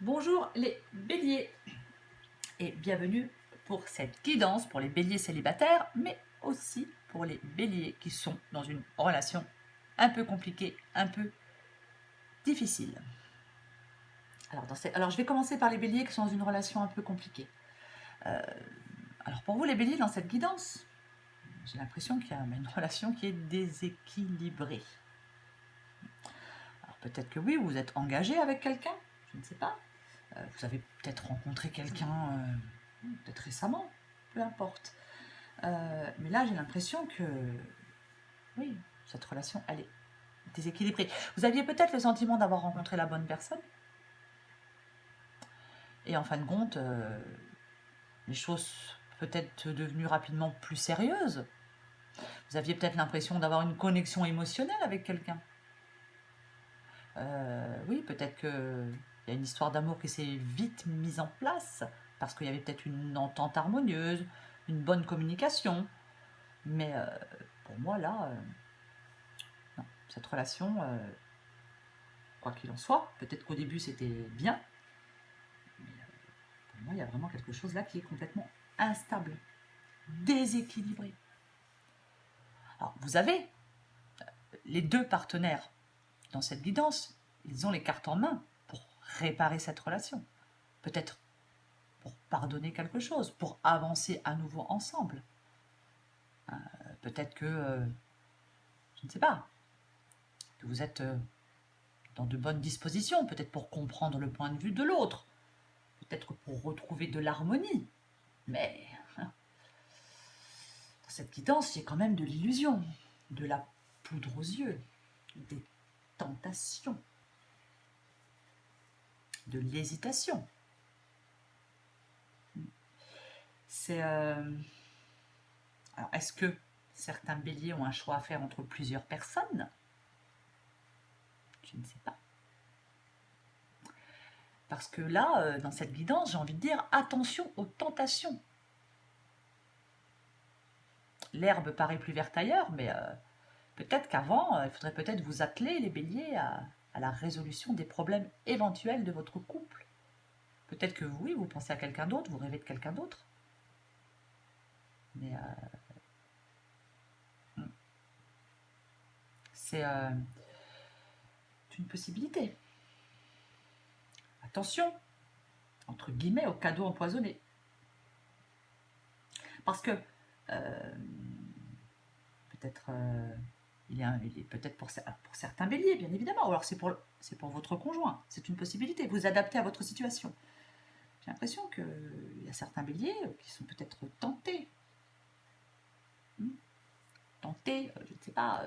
Bonjour les béliers et bienvenue pour cette guidance pour les béliers célibataires, mais aussi pour les béliers qui sont dans une relation un peu compliquée, un peu difficile. Alors je vais commencer par les béliers qui sont dans une relation un peu compliquée. Alors pour vous les béliers, dans cette guidance, j'ai l'impression qu'il y a une relation qui est déséquilibrée. Alors peut-être que oui, vous êtes engagé avec quelqu'un, je ne sais pas. Vous avez peut-être rencontré quelqu'un peut-être récemment, peu importe. Mais là, j'ai l'impression que, oui, cette relation, elle est déséquilibrée. Vous aviez peut-être le sentiment d'avoir rencontré la bonne personne. Et en fin de compte, les choses peut-être devenues rapidement plus sérieuses. Vous aviez peut-être l'impression d'avoir une connexion émotionnelle avec quelqu'un. Oui, peut-être qu'il y a une histoire d'amour qui s'est vite mise en place, parce qu'il y avait peut-être une entente harmonieuse, une bonne communication. Mais pour moi, là, non, cette relation, quoi qu'il en soit, peut-être qu'au début c'était bien, mais pour moi, il y a vraiment quelque chose là qui est complètement instable, déséquilibré. Alors, vous avez les deux partenaires dans cette guidance, ils ont les cartes en main pour réparer cette relation. Peut-être pour pardonner quelque chose, pour avancer à nouveau ensemble. Peut-être que, je ne sais pas, que vous êtes dans de bonnes dispositions, peut-être pour comprendre le point de vue de l'autre, peut-être pour retrouver de l'harmonie. Mais dans cette guidance, il y a quand même de l'illusion, de la poudre aux yeux, des tentations, de l'hésitation. C'est alors, est-ce que certains béliers ont un choix à faire entre plusieurs personnes? Je ne sais pas. Parce que là, dans cette guidance, j'ai envie de dire attention aux tentations. L'herbe paraît plus verte ailleurs, mais peut-être qu'avant, il faudrait peut-être vous atteler, les béliers, à la résolution des problèmes éventuels de votre couple. Peut-être que oui, vous pensez à quelqu'un d'autre, vous rêvez de quelqu'un d'autre. Mais c'est une possibilité. Attention, entre guillemets, au cadeau empoisonné. Parce que peut-être il est peut-être pour certains béliers, bien évidemment, ou alors c'est pour votre conjoint. C'est une possibilité. Vous adaptez à votre situation. J'ai l'impression qu'il y a certains béliers qui sont peut-être tentés. Tentés, je ne sais pas,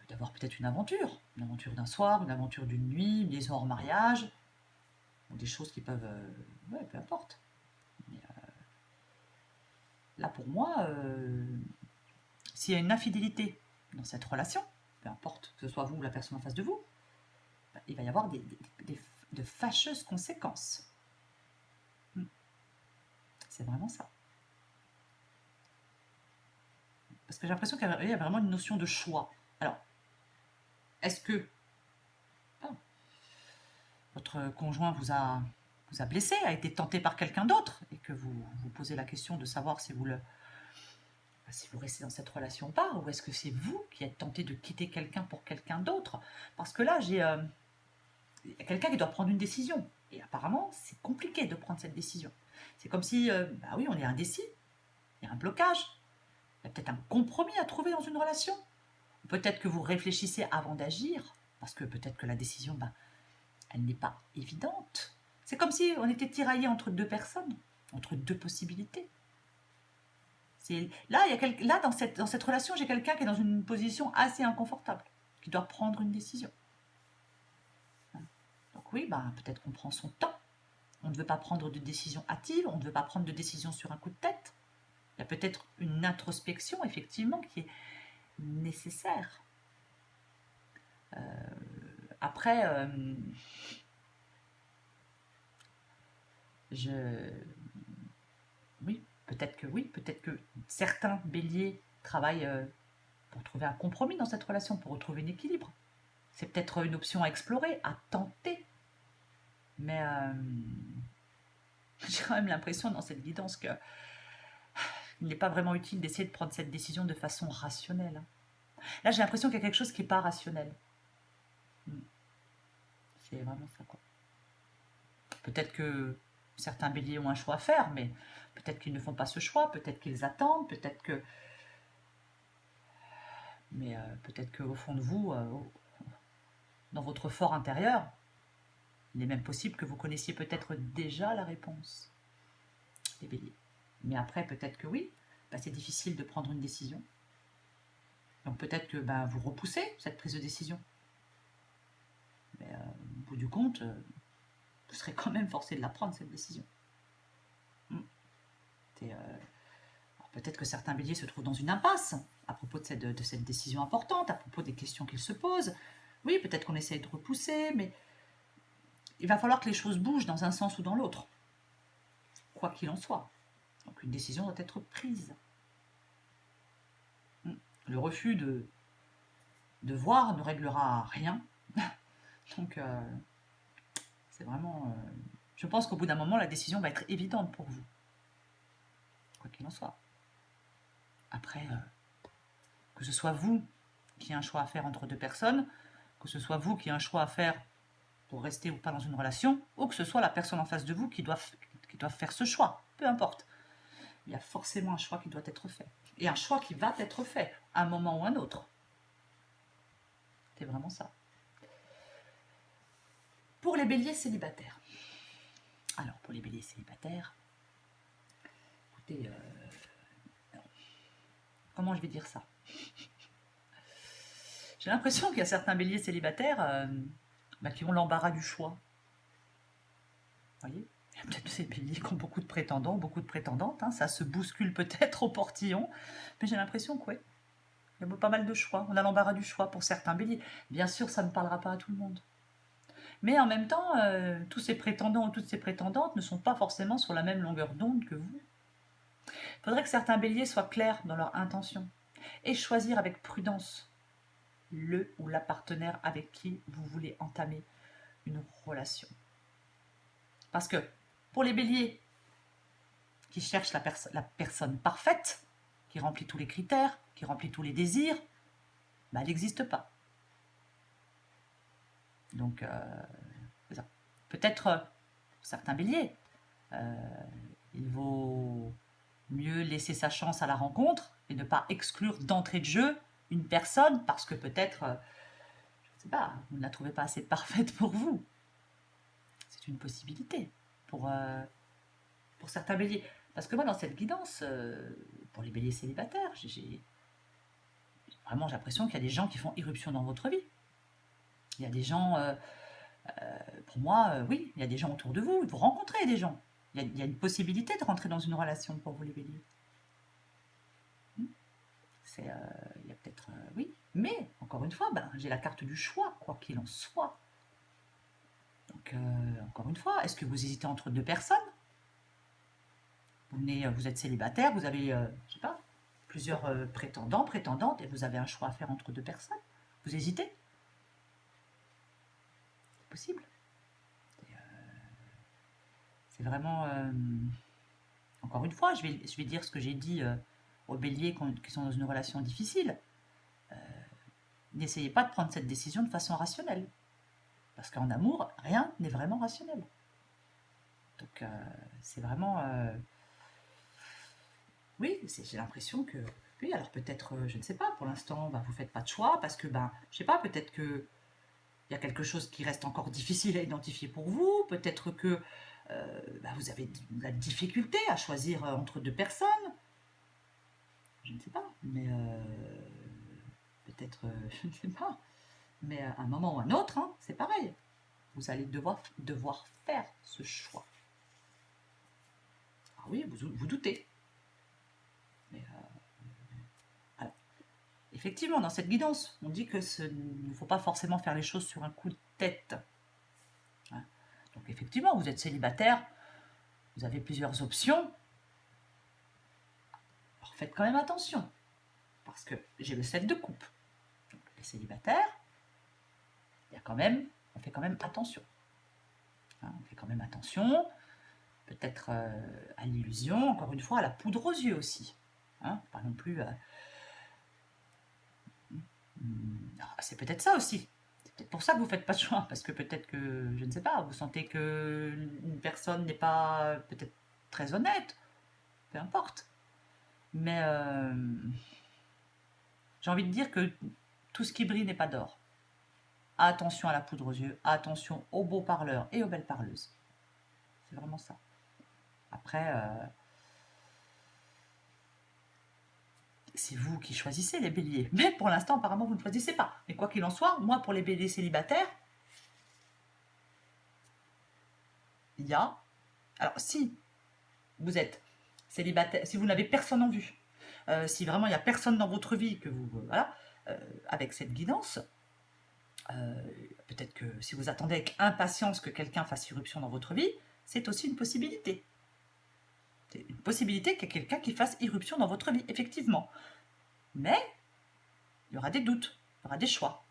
d'avoir peut-être une aventure d'un soir, une aventure d'une nuit, une liaison hors mariage, ou des choses qui peuvent... ouais, peu importe. Mais, là, pour moi, s'il y a une infidélité dans cette relation, peu importe que ce soit vous ou la personne en face de vous, il va y avoir de fâcheuses conséquences. C'est vraiment ça. Parce que j'ai l'impression qu'il y a vraiment une notion de choix. Alors, est-ce que votre conjoint vous a blessé, a été tenté par quelqu'un d'autre, et que vous vous posez la question de savoir si vous restez dans cette relation ou pas, ou est-ce que c'est vous qui êtes tenté de quitter quelqu'un pour quelqu'un d'autre? Parce que là, j'ai quelqu'un qui doit prendre une décision. Et apparemment, c'est compliqué de prendre cette décision. C'est comme si, bah oui, on est indécis, il y a un blocage, il y a peut-être un compromis à trouver dans une relation. Peut-être que vous réfléchissez avant d'agir, parce que peut-être que la décision, bah, elle n'est pas évidente. C'est comme si on était tiraillé entre deux personnes, entre deux possibilités. Là, dans cette relation, j'ai quelqu'un qui est dans une position assez inconfortable, qui doit prendre une décision. Donc oui, bah, peut-être qu'on prend son temps. On ne veut pas prendre de décision hâtive, on ne veut pas prendre de décision sur un coup de tête. Il y a peut-être une introspection, effectivement, qui est nécessaire. Après, oui, peut-être que certains béliers travaillent pour trouver un compromis dans cette relation, pour retrouver un équilibre. C'est peut-être une option à explorer, à tenter. Mais j'ai quand même l'impression dans cette guidance que il n'est pas vraiment utile d'essayer de prendre cette décision de façon rationnelle, hein. Là, j'ai l'impression qu'il y a quelque chose qui n'est pas rationnel. C'est vraiment ça, quoi. Peut-être que certains béliers ont un choix à faire, mais peut-être qu'ils ne font pas ce choix, peut-être qu'ils attendent, peut-être que... Mais peut-être qu'au fond de vous, dans votre fort intérieur, il est même possible que vous connaissiez peut-être déjà la réponse, les béliers. Mais après, peut-être que oui, c'est difficile de prendre une décision. Donc peut-être que vous repoussez cette prise de décision. Mais au bout du compte, vous serez quand même forcé de la prendre, cette décision. Peut-être que certains béliers se trouvent dans une impasse à propos de cette décision importante, à propos des questions qu'ils se posent. Oui, peut-être qu'on essaye de repousser, mais il va falloir que les choses bougent dans un sens ou dans l'autre, quoi qu'il en soit. Donc une décision doit être prise. Le refus de voir ne réglera rien. Donc c'est vraiment... je pense qu'au bout d'un moment, la décision va être évidente pour vous, quoi qu'il en soit. Après, que ce soit vous qui ayez un choix à faire entre deux personnes, que ce soit vous qui ayez un choix à faire pour rester ou pas dans une relation, ou que ce soit la personne en face de vous qui doit faire ce choix, peu importe. Il y a forcément un choix qui doit être fait. Et un choix qui va être fait, à un moment ou à un autre. C'est vraiment ça. Pour les béliers célibataires. Alors, pour les béliers célibataires, écoutez, comment je vais dire ça? J'ai l'impression qu'il y a certains béliers célibataires qui ont l'embarras du choix. Vous voyez? Il y a peut-être ces béliers qui ont beaucoup de prétendants, beaucoup de prétendantes. Hein, ça se bouscule peut-être au portillon. Mais j'ai l'impression que oui, il y a pas mal de choix. On a l'embarras du choix pour certains béliers. Bien sûr, ça ne parlera pas à tout le monde. Mais en même temps, tous ces prétendants ou toutes ces prétendantes ne sont pas forcément sur la même longueur d'onde que vous. Il faudrait que certains béliers soient clairs dans leur intention et choisir avec prudence le ou la partenaire avec qui vous voulez entamer une relation. Parce que pour les béliers qui cherchent la personne parfaite, qui remplit tous les critères, qui remplit tous les désirs, elle n'existe pas. Donc, peut-être certains béliers, il vaut mieux laisser sa chance à la rencontre et ne pas exclure d'entrée de jeu une personne parce que peut-être, je ne sais pas, vous ne la trouvez pas assez parfaite pour vous. C'est une possibilité pour certains béliers. Parce que moi, dans cette guidance, pour les béliers célibataires, j'ai l'impression qu'il y a des gens qui font irruption dans votre vie. Il y a des gens, pour moi, oui, il y a des gens autour de vous, vous rencontrez des gens. Il y a une possibilité de rentrer dans une relation pour vous les béliers. Il y a peut-être, oui, mais encore une fois, j'ai la carte du choix, quoi qu'il en soit. Donc, encore une fois, est-ce que vous hésitez entre deux personnes? Vous êtes célibataire, vous avez, je sais pas, plusieurs prétendants, prétendantes, et vous avez un choix à faire entre deux personnes. Vous hésitez? C'est possible. C'est vraiment... encore une fois, je vais dire ce que j'ai dit aux béliers qui sont dans une relation difficile. N'essayez pas de prendre cette décision de façon rationnelle. Parce qu'en amour, rien n'est vraiment rationnel. Donc, c'est vraiment... oui, j'ai l'impression que... Oui, alors peut-être, je ne sais pas, pour l'instant, vous ne faites pas de choix, parce que, je ne sais pas, peut-être que il y a quelque chose qui reste encore difficile à identifier pour vous, peut-être que vous avez de la difficulté à choisir entre deux personnes. Je ne sais pas, mais peut-être, je ne sais pas. Mais à un moment ou à un autre, hein, c'est pareil. Vous allez devoir faire ce choix. Ah oui, vous doutez. Mais alors, effectivement, dans cette guidance, on dit que il ne faut pas forcément faire les choses sur un coup de tête. Hein. Donc effectivement, vous êtes célibataire, vous avez plusieurs options. Alors faites quand même attention, parce que j'ai le 7 de coupe. Donc les célibataires, on fait quand même attention. Hein, on fait quand même attention, peut-être à l'illusion, encore une fois, à la poudre aux yeux aussi. Hein, pas non plus... c'est peut-être ça aussi. C'est peut-être pour ça que vous ne faites pas de choix, parce que peut-être que, je ne sais pas, vous sentez que une personne n'est pas peut-être très honnête, peu importe. Mais j'ai envie de dire que tout ce qui brille n'est pas d'or. Attention à la poudre aux yeux, attention aux beaux parleurs et aux belles parleuses. C'est vraiment ça. Après, c'est vous qui choisissez les béliers. Mais pour l'instant, apparemment, vous ne choisissez pas. Mais quoi qu'il en soit, moi, pour les béliers célibataires, il y a... Alors, si vous êtes célibataire, si vous n'avez personne en vue, si vraiment il n'y a personne dans votre vie, que vous... voilà, avec cette guidance, peut-être que si vous attendez avec impatience que quelqu'un fasse irruption dans votre vie, c'est aussi une possibilité. C'est une possibilité qu'il y ait quelqu'un qui fasse irruption dans votre vie, effectivement. Mais il y aura des doutes, il y aura des choix.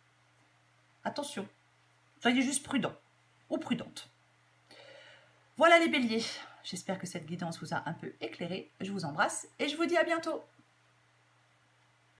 Attention, soyez juste prudent ou prudente. Voilà les béliers. J'espère que cette guidance vous a un peu éclairé. Je vous embrasse et je vous dis à bientôt.